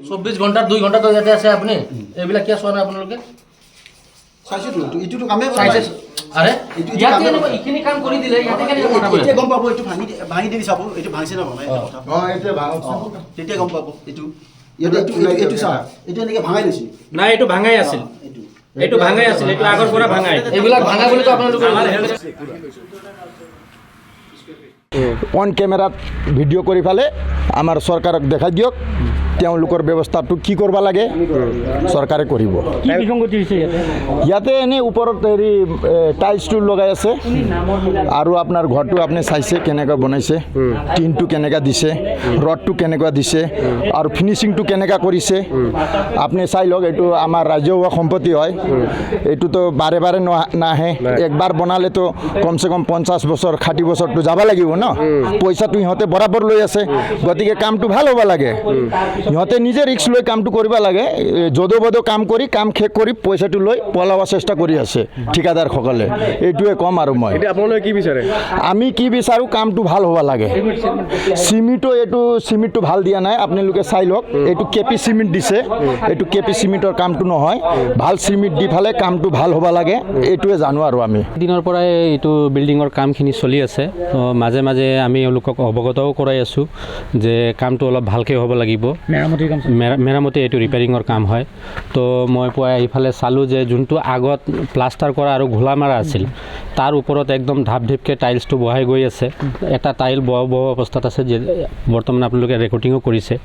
24 ঘণ্টাৰ 2 ঘণ্টা তো ইয়াতে আছে আপুনি এইবিলাক কিয় চোৱা নাই আপোনালোকে চাইছোতো এইটো কামে আৰে ইয়াতে এইখিনি কাম কৰি দিলে ইয়াতে কেনেকৈ বনাব এতিয়া গম পাব এইটো ভাঙি দি চাব এইটো ভাঙিছে না বনাই এতিয়া ভাঙক তেতিয়া গম পাব এইটো ইয়াতে এইটো চা এইটো এনেকৈ ভাঙাই লৈছে নাই এইটো ভাঙাই আছিল এইটো ভাঙাই আছিল এইটো আগৰ পৰা ভাঙাই এইবিলাক ভাঙা বুলি তো আপোনালোকে অন কেমেৰাত ভিডিঅ' কৰি ফালে আমাৰ চৰকাৰক দেখাই দিয়ক তেওঁলোকৰ ব্যৱস্থাটো কি কৰিব লাগে চৰকাৰে কৰিব ইয়াতে এনেই ওপৰত হেৰি টাইলছটো লগাই আছে আৰু আপোনাৰ ঘৰটো আপুনি চাইছে কেনেকৈ বনাইছে টিনটো কেনেকৈ দিছে ৰডটো কেনেকুৱা দিছে আৰু ফিনিচিংটো কেনেকুৱা কৰিছে আপুনি চাই লওক এইটো আমাৰ ৰাজহুৱা সম্পত্তি হয় এইটোতো বাৰে বাৰে নাহে একবাৰ বনালেতো কমচে কম 50 বছৰ 60 বছৰটো যাব লাগিব ন পইচাটো সিহঁতে বৰাবৰ লৈ আছে গতিকে কামটো ভাল হ'ব লাগে সিহঁতে নিজে ৰিক্স লৈ কামটো কৰিব লাগে যদো বদো কাম কৰি কাম শেষ কৰি পইচাটো লৈ পলাব চেষ্টা কৰি আছে ঠিকাদাৰসকলে এইটোৱে কম আৰু মই আপোনালোকে কি বিচাৰে আমি কি বিচাৰোঁ কামটো ভাল হ'ব লাগে চিমেণ্টটো ভাল দিয়া নাই আপোনালোকে চাই লওক এইটো কেপি চিমেণ্ট দিছে এইটো কেপি চিমেণ্টৰ কামটো নহয় ভাল চিমেণ্ট দি ফালে কামটো ভাল হ'ব লাগে এইটোৱে জানো আৰু আমি দিনৰ পৰাই এইটো বিল্ডিঙৰ কামখিনি চলি আছে মাজে মাজে আমি এওঁলোকক অৱগতও কৰাই আছোঁ যে কামটো অলপ ভালকৈ হ'ব লাগিব মেৰামতি এইটো ৰিপেয়াৰিঙৰ কাম হয় তো মই পুৱাই এইফালে চালোঁ যে যোনটো আগত প্লাষ্টাৰ কৰা আৰু ঘোলা মাৰা আছিল তাৰ ওপৰত একদম ঢাপ ঢিপকৈ টাইলছটো বহাই গৈ আছে এটা টাইল বহা অৱস্থাত আছে যে বৰ্তমান আপোনালোকে ৰেকৰ্ডিঙো কৰিছে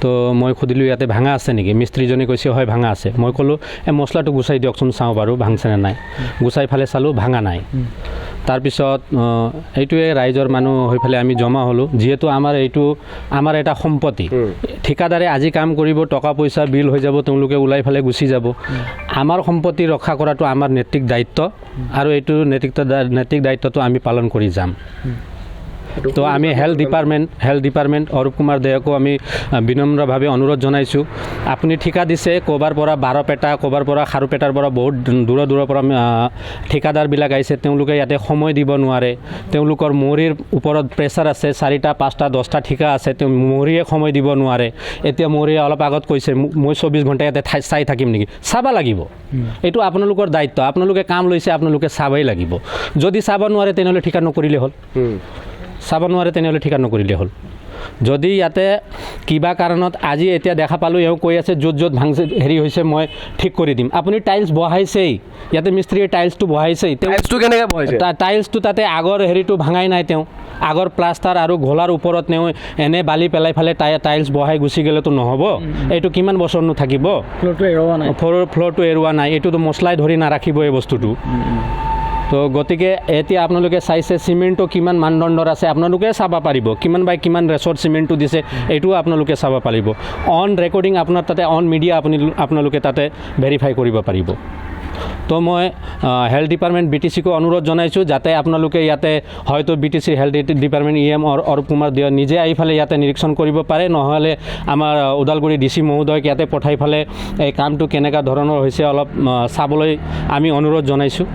তো মই সুধিলোঁ ইয়াতে ভাঙা আছে নেকি মিস্ত্ৰীজনে কৈছে হয় ভাঙা আছে মই ক'লোঁ এই মছলাটো গুচাই দিয়কচোন চাওঁ বাৰু ভাঙছেনে নাই গুচাই ফালে চালোঁ ভাঙা নাই তাৰপিছত এইটোৱে ৰাইজৰ মানুহ হৈ পেলাই আমি জমা হ'লোঁ যিহেতু আমাৰ এটা সম্পত্তি ঠিকাদাৰে আজি কাম কৰিব টকা পইচা বিল হৈ যাব তেওঁলোকে ওলাই ফালে গুচি যাব আমাৰ সম্পত্তি ৰক্ষা কৰাটো আমাৰ নৈতিক দায়িত্ব আৰু এইটো নৈতিক দায়িত্বটো আমি পালন কৰি যাম তো আমি হেল্থ ডিপাৰ্টমেণ্ট অৰূপ কুমাৰ দেয়কো আমি বিনম্ৰভাৱে অনুৰোধ জনাইছোঁ আপুনি ঠিকা দিছে ক'ৰবাৰ পৰা বাৰপেটা ক'ৰবাৰ পৰা খাৰুপেটাৰ পৰা বহুত দূৰৰ পৰা ঠিকাদাৰবিলাক আহিছে তেওঁলোকে ইয়াতে সময় দিব নোৱাৰে তেওঁলোকৰ মৌৰীৰ ওপৰত প্ৰেছাৰ আছে 4টা 5টা 10টা ঠিকা আছে তেওঁ মৌৰীয়ে সময় দিব নোৱাৰে এতিয়া মৌৰীয়ে অলপ আগত কৈছে মই 24 ঘণ্টা ইয়াতে চাই থাকিম নেকি চাব লাগিব এইটো আপোনালোকৰ দায়িত্ব আপোনালোকে কাম লৈছে আপোনালোকে চাবই লাগিব যদি চাব নোৱাৰে তেনেহ'লে ঠিকা নকৰিলে হ'ল চাব নোৱাৰে তেনেহ'লে ঠিকা নকৰিলে হ'ল যদি ইয়াতে কিবা কাৰণত আজি এতিয়া দেখা পালোঁ এওঁ কৈ আছে য'ত ভাঙছে হেৰি হৈছে মই ঠিক কৰি দিম আপুনি টাইলছ বহাইছেই ইয়াতে মিস্ত্ৰীয়ে টাইলছটো বহাইছেই টাইলছটো কেনেকৈ বহাইছে টাইলছটো তাতে আগৰ হেৰিটো ভাঙাই নাই তেওঁ আগৰ প্লাষ্টাৰ আৰু ঘোলাৰ ওপৰত তেওঁ এনে বালি পেলাই ফালে টাইলছ বহাই গুচি গ'লেতো নহ'ব এইটো কিমান বছৰনো থাকিব ফ্ল'ৰটো এৰুৱা নাই এইটোতো মছলাই ধৰি নাৰাখিব এই বস্তুটো তো গতিকে এতিয়া আপোনালোকে চাইছে চিমেণ্টটো কিমান মানদণ্ডৰ আছে আপোনালোকে চাব পাৰিব কিমান ৰেচৰ চিমেণ্টটো দিছে এইটোও আপোনালোকে চাব পাৰিব অন ৰেকৰ্ডিং আপোনাৰ তাতে অন মিডিয়া আপোনালোকে তাতে ভেৰিফাই কৰিব পাৰিব তো মই হেল্থ ডিপাৰ্টমেণ্ট BTCকো অনুৰোধ জনাইছোঁ যাতে আপোনালোকে ইয়াতে হয়তো BTC health department EM Arup Kumar দেয় নিজে আহি ফালে ইয়াতে নিৰীক্ষণ কৰিব পাৰে নহ'লে আমাৰ ওদালগুৰি DC মহোদয়ক ইয়াতে পঠাই ফালে এই কামটো কেনেকুৱা ধৰণৰ হৈছে অলপ চাবলৈ আমি অনুৰোধ জনাইছোঁ